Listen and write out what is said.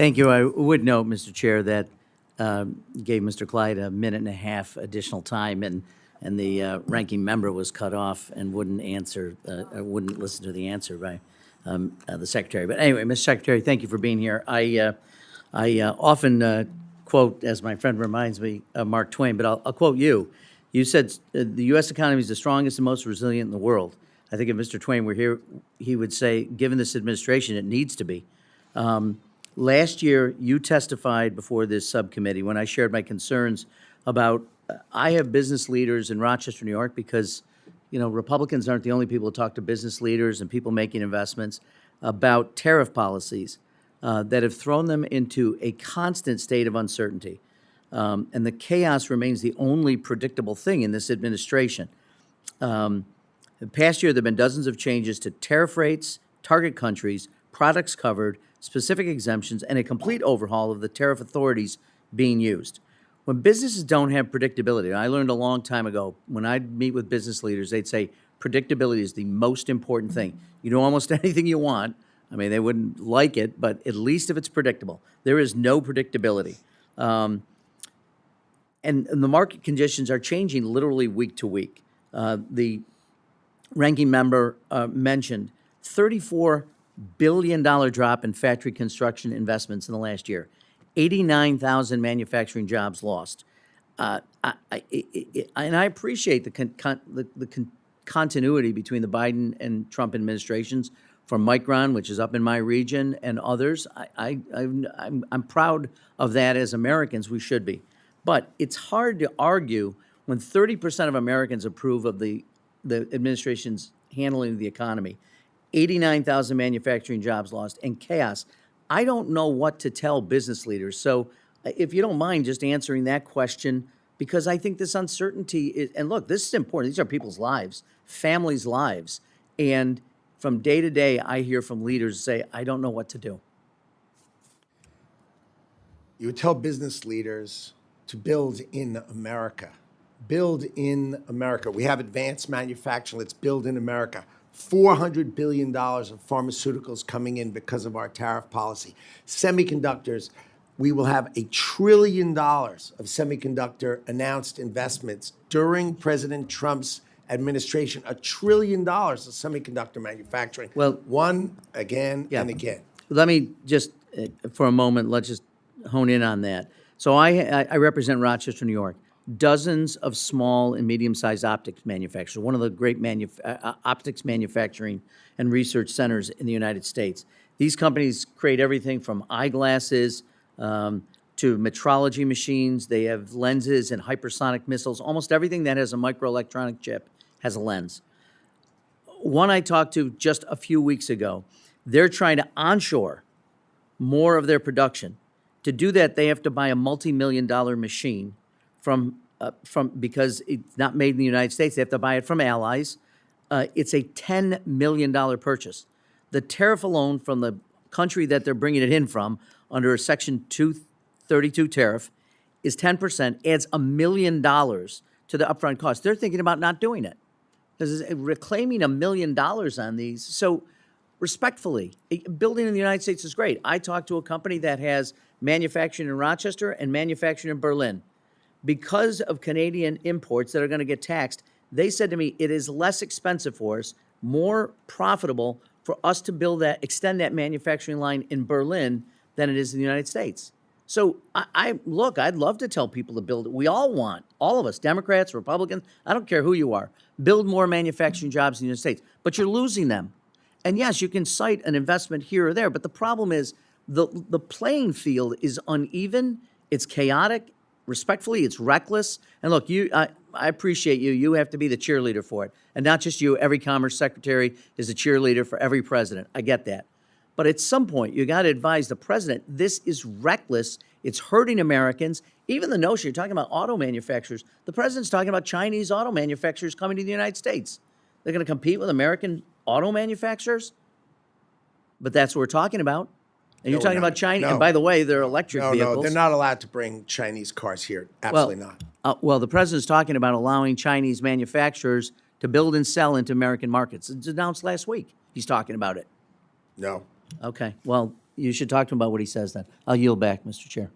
Thank you. I would note, Mr. Chair, that gave Mr. Clyde a minute and a half additional time, and the ranking member was cut off and wouldn't answer, wouldn't listen to the answer by the secretary. But anyway, Mr. Secretary, thank you for being here. I often quote, as my friend reminds me, Mark Twain, but I'll quote you. You said the U.S. economy is the strongest and most resilient in the world. I think if Mr. Twain were here, he would say, given this administration, it needs to be. Last year, you testified before this subcommittee when I shared my concerns about, I have business leaders in Rochester, New York, because, you know, Republicans aren't the only people who talk to business leaders and people making investments about tariff policies that have thrown them into a constant state of uncertainty. And the chaos remains the only predictable thing in this administration. The past year, there have been dozens of changes to tariff rates, target countries, products covered, specific exemptions, and a complete overhaul of the tariff authorities being used. When businesses don't have predictability, and I learned a long time ago, when I'd meet with business leaders, they'd say, predictability is the most important thing. You do almost anything you want. I mean, they wouldn't like it, but at least if it's predictable. There is no predictability. And the market conditions are changing literally week to week. The ranking member mentioned $34 billion drop in factory construction investments in the last year, 89,000 manufacturing jobs lost. And I appreciate the continuity between the Biden and Trump administrations, from Micron, which is up in my region, and others. I'm proud of that. As Americans, we should be. But it's hard to argue when 30% of Americans approve of the administration's handling of the economy, 89,000 manufacturing jobs lost, and chaos. I don't know what to tell business leaders. So if you don't mind just answering that question, because I think this uncertainty is, and look, this is important. These are people's lives, families' lives. And from day to day, I hear from leaders say, I don't know what to do. You would tell business leaders to build in America. Build in America. We have advanced manufacturing. Let's build in America. $400 billion of pharmaceuticals coming in because of our tariff policy. Semiconductors, we will have $1 trillion of semiconductor announced investments during President Trump's administration. $1 trillion of semiconductor manufacturing. Well, one again and again. Let me just, for a moment, let's just hone in on that. So I represent Rochester, New York. Dozens of small and medium-sized optics manufacturers, one of the great optics manufacturing and research centers in the United States. These companies create everything from eyeglasses to metrology machines. They have lenses and hypersonic missiles. Almost everything that has a microelectronic chip has a lens. One I talked to just a few weeks ago, they're trying to onshore more of their production. To do that, they have to buy a multi-million-dollar machine from because it's not made in the United States. They have to buy it from allies. It's a $10 million purchase. The tariff alone from the country that they're bringing it in from under a Section 232 tariff is 10%, adds $1 million to the upfront cost. They're thinking about not doing it. Reclaiming $1 million on these. So respectfully, building in the United States is great. I talked to a company that has manufacturing in Rochester and manufacturing in Berlin. Because of Canadian imports that are going to get taxed, they said to me, it is less expensive for us, more profitable for us to build that, extend that manufacturing line in Berlin than it is in the United States. So look, I'd love to tell people to build it. We all want, all of us, Democrats, Republicans, I don't care who you are, build more manufacturing jobs in the United States, but you're losing them. And yes, you can cite an investment here or there, but the problem is the playing field is uneven, it's chaotic, respectfully, it's reckless. And look, I appreciate you. You have to be the cheerleader for it. And not just you. Every Commerce Secretary is a cheerleader for every president. I get that. But at some point, you got to advise the president, this is reckless. It's hurting Americans. Even the notion, you're talking about auto manufacturers. The president's talking about Chinese auto manufacturers coming to the United States. They're going to compete with American auto manufacturers? But that's what we're talking about. And you're talking about China. And by the way, they're electric vehicles. No, they're not allowed to bring Chinese cars here. Absolutely not. Well, the president's talking about allowing Chinese manufacturers to build and sell into American markets. It's announced last week. He's talking about it. No. Okay. Well, You should talk to him about what he says then. I'll yield back, Mr. Chair.